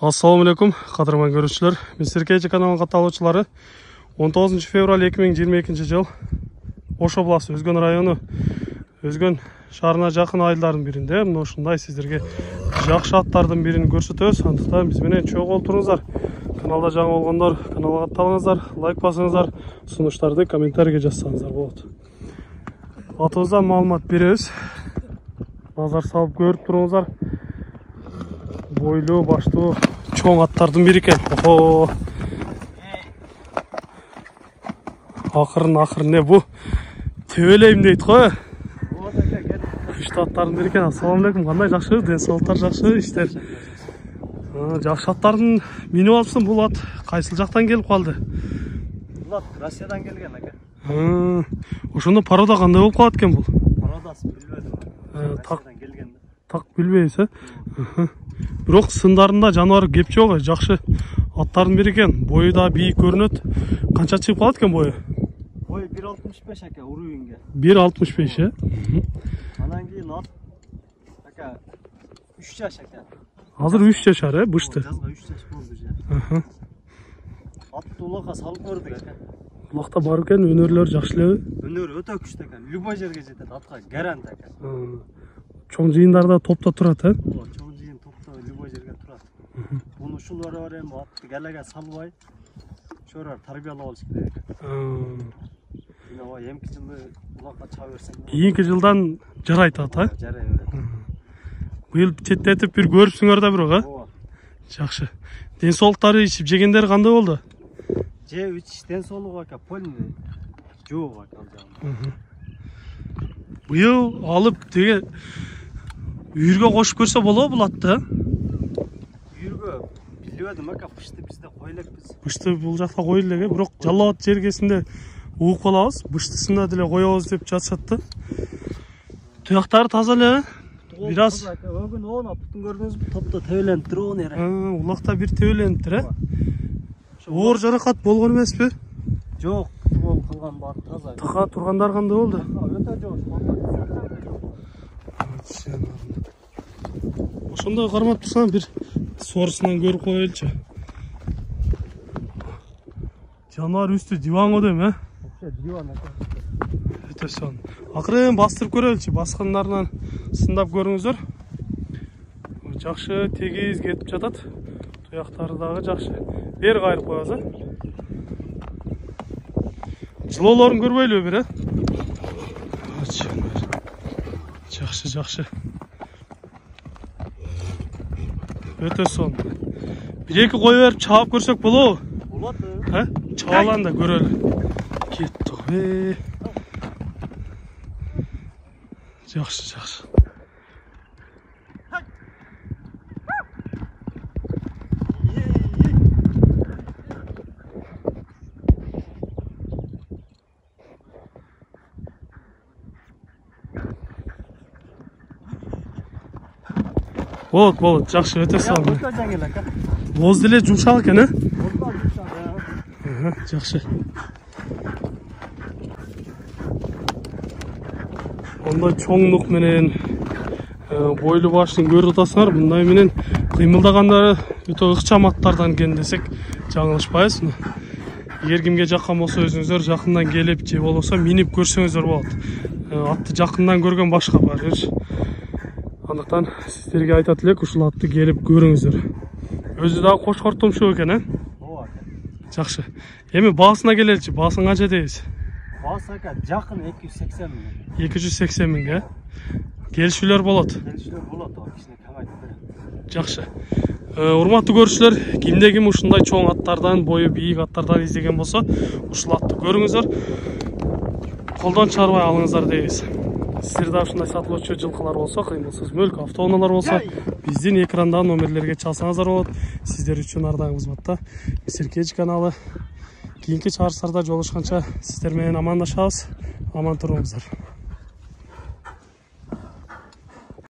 Assalamu alaikum, qadırman görüşçüler. Mr. Keji kanalının katılımcıları 19 fevral 2022 жыл Ош обласы Өзгөн району Өзгөн шаарына жакын айылдардын биринде мына ушундай сиздерге жакшы аттардын бирин көрсөтөбүз. Андыктан биз менен чогуу олтуруңуздар. Каналда жаңы болгондор каналга катталыңыздар, лайк басыңыздар, сунуштарды комментарийге жазсаңыздар болот. Атыбыздан маалымат беребиз. Назар салып көрүп туруңуздар. Бойлуу, баштуу, чоң аттардын бири экен. Охо. Акырын не бу? Төбөлейм дейт го. Күчтүү аттардын бири экен. Ассаламу алейкум. Кандай жакшы? Ден соолуктар жакшы, иштер. Жакшы аттардын минип алыпсың. Бул ат кайсыл жактан келип калды? Бул ат Россиядан келген ака. Ошондо порода кандай болуп калат экен бул? Породасы билбедим. Россиядан келген. Так билбейсиз, Бирок сындарында жаныбар кепчи ого, жакшы аттардын бири экен. Бою да бийик көрүнөт. Канча чыгып калат экен бою? Бою 1.65 ака, уровеньге. 1.65, Анан кийин ат ака 3 жаш ака. Азыр 3 жашар, бышты. Жазга 3 жаш болду же. Атты улакка салып көрдүк ака. Улакта бар экен, өнөрлөр жакшы элеби? Өнөрү өтө күчтүү экен. Любой жерге жетет, атка гарант ака. Чоң жыйындарда топто турат, Чоң жыйын топто любой жерге турат. Муну ушулары бар эми атты галага салбай, шорар тарбиялап алыш керек. Мына эмки жылы улакка чыга берсең. Кийинки жылдан жарайт ат, Жарай берет. Быйыл четтетип бир көрүпсүңөр да бирок, Жакшы. Ден соолуктары, ичип жегендер кандай болду? Же үч ден соолугу ака, полный жок ака ал жагы. Быйыл алып деге үйүргө кошуп көрсө болобу бул атты? Үйүргө билбедим ака, бышты бизде кой элекпиз. Бышты бул жакта кой элек, бирок Жалал Абад жергесинде угуп калабыз. Быштысында деле коебуз деп жатышат да. Туяктары таза эле, бираз Өгүн оон аптын көрдүңүзбү? Топто тебеленип туруп эре. Улакта бир тебелениптир, Оор жаракат болгон эмеспи? Жок, болуп калган бар таза. Така тургандар кандай болду? Өтө жок. Ошондой кармап турсаң бир соорусунан көрүп коелучу. Жаныбар үстү диван го дейм, Вообще диван ака. Өтө сон. Акырын бастырып көрөлүчү, баскандарынан сындап көрүңүздөр. Жакшы тегиз кетип жатат. Туяктары дагы жакшы. Бер кайрып коебуз, Жылоолорун көрбөйлүбү бир, Жакшы. Өтө сон. Бир-эки кой берип чаап көрсөк болобу? Болот. Чаалан да көрөлү. Кеттик. Жакшы. Болот, жакшы, өтө сон. Өтө жеңил ака. Боз деле жумшак экен, Жакшы. Ондай чоңдук менен бойлуу баштын көрүп атасыңар. Мындай менен кыймылдагандары өтө ыкчам аттардан экен десек жаңылышпайбыз. Эгер кимге жаккан болсо өзүңүздөр жакындан келип же болбосо минип көрсөңүздөр болот. Атты жакындан көргөн башка барыр. Андыктан сиздерге айтат элек, ушул атты келип көрүңүздөр. Өзү дагы кошкор тумшук экен, Жакшы. Эми баасына келеличи, баасын канча дейбиз? Баасы ака жакын 280 миң. 280 миң, Келишүүлөр болот. Келишүүлөр болот, кичине камайтып. Жакшы. Урматтуу көрүүчүлөр, кимде ким ушундай чоң аттардан, бою бийик аттардан издеген болсо, ушул атты көрүңүздөр. Колдон чыгарбай алыңыздар дейбиз. Сиздерде ушундай сатылуучу жылкылар болсо, кыймылсыз мөлк автоунаалар болсо, биздин экрандагы номерлерге чалсаңыздар болот. Сиздер үчүн ардагы кызматта Mr. Keji каналы. Кийинки чыгарыштарда жолугушканча сиздер менен амандашабыз. Аман туруңуздар.